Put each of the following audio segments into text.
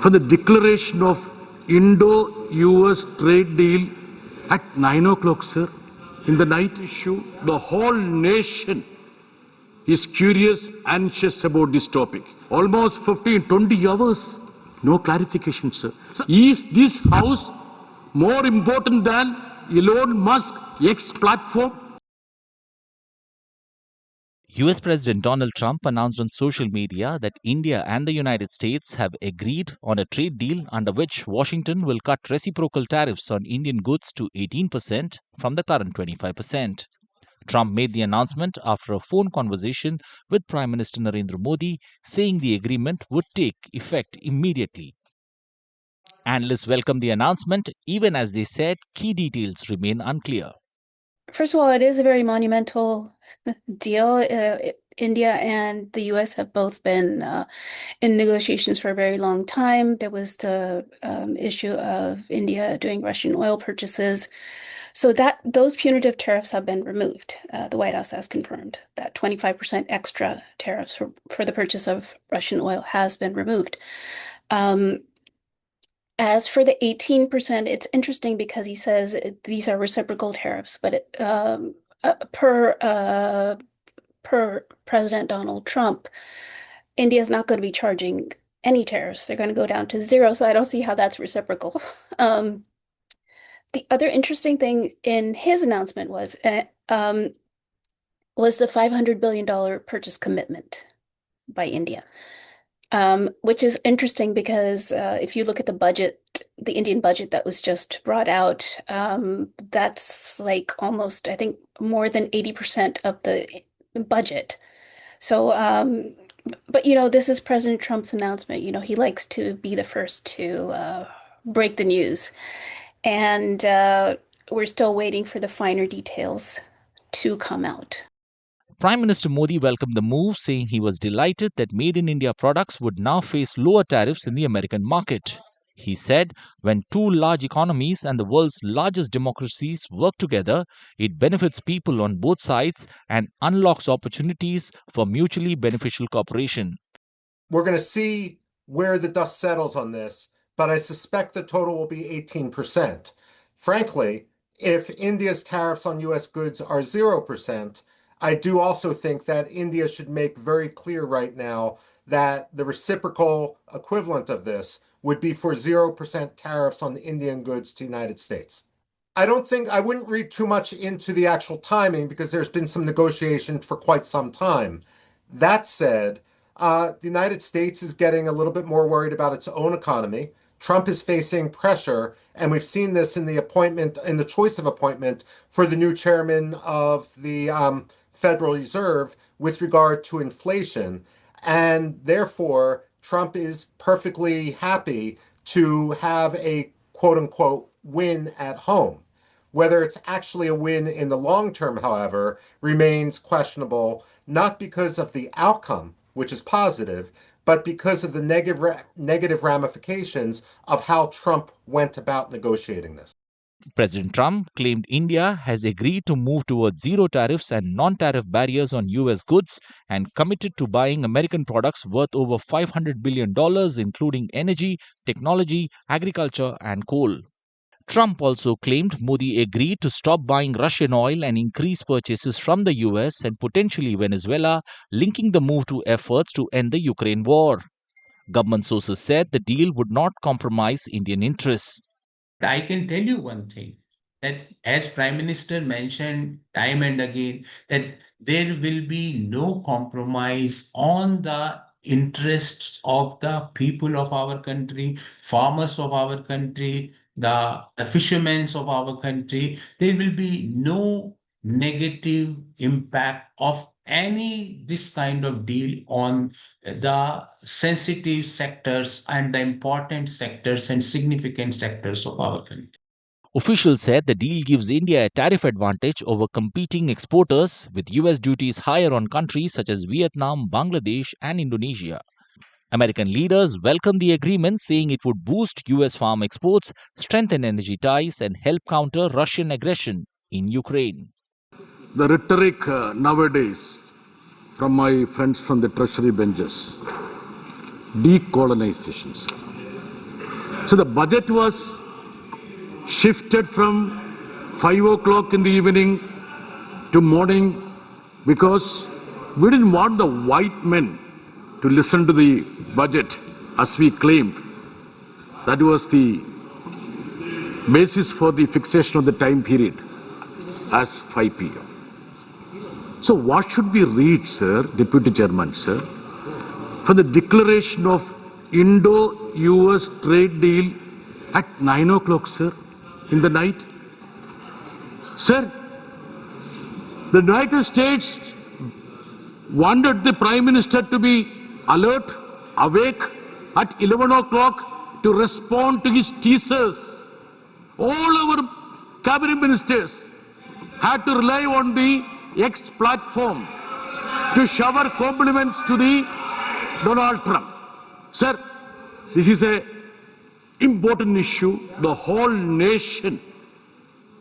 for the declaration of Indo-US trade deal at 9 o'clock, sir, in the night issue. The whole nation is curious, anxious about this topic. Almost 15, 20 hours, no clarification, sir. So is this house more important than Elon Musk X platform? US President Donald Trump announced on social media that India and the United States have agreed on a trade deal under which Washington will cut reciprocal tariffs on Indian goods to 18% from the current 25%. Trump made the announcement after a phone conversation with Prime Minister Narendra Modi, saying the agreement would take effect immediately. Analysts welcomed the announcement, even as they said key details remain unclear. First of all, it is a very monumental deal. India and the US have both been in negotiations for a very long time. There was the issue of India doing Russian oil purchases. So that those punitive tariffs have been removed. The White House has confirmed that 25% extra tariffs for the purchase of Russian oil has been removed. As for the 18%, it's interesting because he says these are reciprocal tariffs, but per President Donald Trump, India is not going to be charging any tariffs. They're going to go down to zero, so I don't see how that's reciprocal. The other interesting thing in his announcement was the $500 billion purchase commitment by India. Which is interesting because if you look at the budget, the Indian budget that was just brought out, that's like almost, I think, more than 80% of the budget. So, but this is President Trump's announcement. He likes to be the first to break the news. And we're still waiting for the finer details to come out. Prime Minister Modi welcomed the move, saying he was delighted that Made in India products would now face lower tariffs in the American market. He said, when two large economies and the world's largest democracies work together, it benefits people on both sides and unlocks opportunities for mutually beneficial cooperation. We're going to see where the dust settles on this, but I suspect the total will be 18%. Frankly, if India's tariffs on U.S. goods are 0%, I do also think that India should make very clear right now that the reciprocal equivalent of this would be for 0% tariffs on Indian goods to the United States. I wouldn't read too much into the actual timing because there's been some negotiation for quite some time. That said, the United States is getting a little bit more worried about its own economy. Trump is facing pressure, and we've seen this in the choice of appointment for the new chairman of the Federal Reserve with regard to inflation. And therefore, Trump is perfectly happy to have a quote-unquote win at home. Whether it's actually a win in the long term, however, remains questionable, not because of the outcome, which is positive, but because of the negative ramifications of how Trump went about negotiating this. President Trump claimed India has agreed to move towards zero tariffs and non-tariff barriers on US goods and committed to buying American products worth over $500 billion, including energy, technology, agriculture, and coal. Trump also claimed Modi agreed to stop buying Russian oil and increase purchases from the US and potentially Venezuela, linking the move to efforts to end the Ukraine war. Government sources said the deal would not compromise Indian interests. I can tell you one thing, that as Prime Minister mentioned time and again, that there will be no compromise on the interests of the people of our country, farmers of our country, the fishermen of our country. There will be no negative impact of this kind of deal on the sensitive sectors and the important sectors and significant sectors of our country. Officials said the deal gives India a tariff advantage over competing exporters, with US duties higher on countries such as Vietnam, Bangladesh, and Indonesia. American leaders welcomed the agreement, saying it would boost US farm exports, strengthen energy ties, and help counter Russian aggression in Ukraine. The rhetoric nowadays from my friends from the treasury benches, decolonization. So the budget was shifted from 5 o'clock in the evening to morning because we didn't want the white men to listen to the budget as we claimed. That was the basis for the fixation of the time period as 5 p.m. So what should we read, sir, Deputy Chairman, sir, for the declaration of Indo-US trade deal at 9 o'clock, sir, in the night? Sir, the United States wanted the Prime Minister to be alert, awake at 11 o'clock to respond to his teasers. All our cabinet ministers had to rely on the X platform to shower compliments to the Donald Trump. Sir, this is an important issue. The whole nation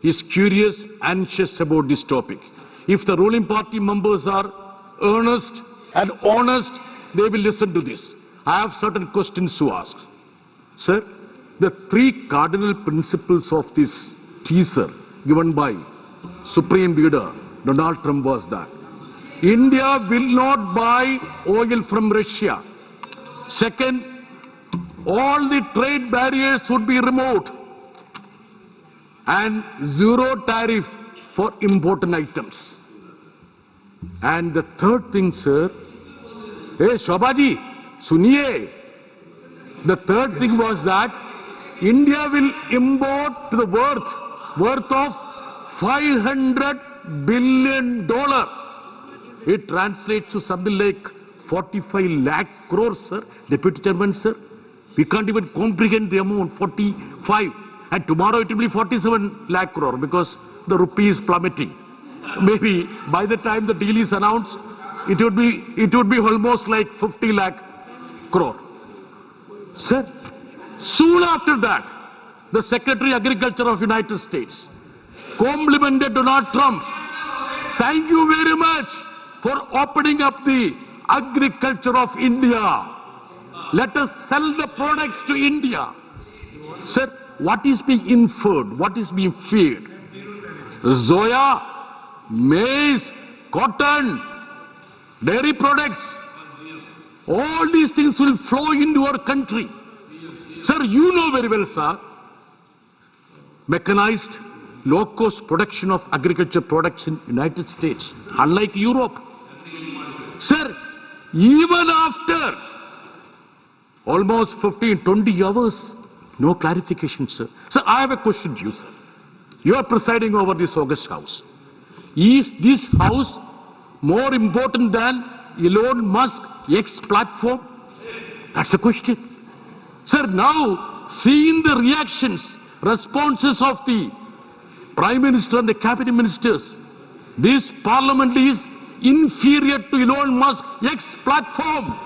is curious, anxious about this topic. If the ruling party members are earnest and honest, they will listen to this. I have certain questions to ask. Sir, the 3 cardinal principles of this teaser given by Supreme Leader Donald Trump was that India will not buy oil from Russia. Second, all the trade barriers would be removed and zero tariff for important items. And the third thing, sir, hey Shobhaji, suniye. The third thing was that India will import to the worth of $500 billion. It translates to something like 45 lakh crores, sir. Deputy Chairman, sir. We can't even comprehend the amount, 45. And tomorrow it will be 47 lakh crore because the rupee is plummeting. Maybe by the time the deal is announced, it would be almost like 50 lakh crore. Sir, soon after that, the Secretary Agriculture of United States complimented Donald Trump. Thank you very much for opening up the agriculture of India. Let us sell the products to India. Sir, what is being inferred? What is being feared? Soya, maize, cotton, dairy products, all these things will flow into our country. Sir, you know very well, sir, mechanized, low-cost production of agriculture products in United States, unlike Europe. Sir, even after almost 15, 20 hours, no clarification, sir. Sir, I have a question to you, sir. You are presiding over this August House. Is this House more important than Elon Musk X platform? That's the question. Sir, now, seeing the reactions, responses of the Prime Minister and the Cabinet Ministers, this Parliament is inferior to Elon Musk X platform.